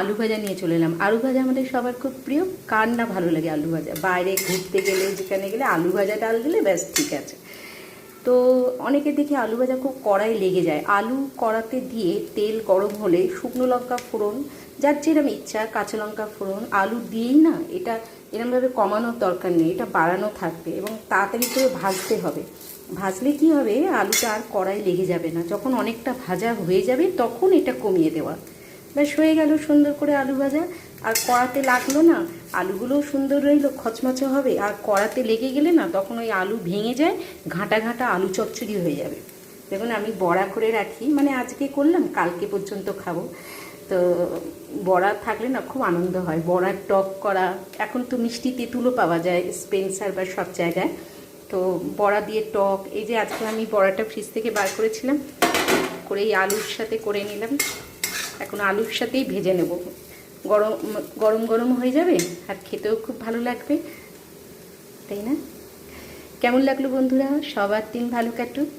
আলু ভাজা নিয়ে চলে এলাম। আলু ভাজা আমাদের সবার খুব প্রিয়, কার না ভালো লাগে আলু ভাজা। বাইরে ঘুরতে গেলে যেখানে গেলে আলু ভাজা ডাল দিলে ব্যাস ঠিক আছে। তো অনেকে দেখি আলু ভাজা খুব কড়াই লেগে যায়। আলু কড়াতে দিয়ে তেল গরম হলে শুকনো লঙ্কা ফোড়ন, যার যেরকম ইচ্ছা, কাঁচা লঙ্কা ফোড়ন, আলু দিয়েই না এটা এরমভাবে কমানোর দরকার নেই, এটা বাড়ানো থাকবে এবং তাড়াতাড়ি করে ভাজতে হবে। ভাজলে কি হবে, আলুটা আর কড়াই লেগে যাবে না। যখন অনেকটা ভাজা হয়ে যাবে তখন এটা কমিয়ে দেওয়া, ব্যাস হয়ে গেল সুন্দর করে আলু ভাজা। আর কড়াতে লাগলো না, আলুগুলোও সুন্দর রইলো, খচমচে হবে। আর কড়াতে লেগে গেলে না তখন ওই আলু ভেঙে যায়, ঘাঁটা ঘাঁটা আলু চচ্চড়ি হয়ে যাবে। দেখুন আমি বড়া করে রাখি, মানে আজকে করলাম কালকে পর্যন্ত খাবো। তো বড়া থাকলে না খুব আনন্দ হয়, বড়ার টক করা। এখন তো মিষ্টি তেঁতুলও পাওয়া যায় স্পেন্সার বা সব জায়গায়। তো বড়া দিয়ে টক, এই যে আজকে আমি বড়াটা ফ্রিজ থেকে বার করেছিলাম, করে এই আলুর সাথে করে নিলাম। এখন আলুর সাথেই ভেজে নেব, গরম গরম গরম হয়ে যাবে আর খেতেও খুব ভালো লাগবে, তাই না? কেমন লাগলো বন্ধুরা? সবার দিন ভালো কাটুক।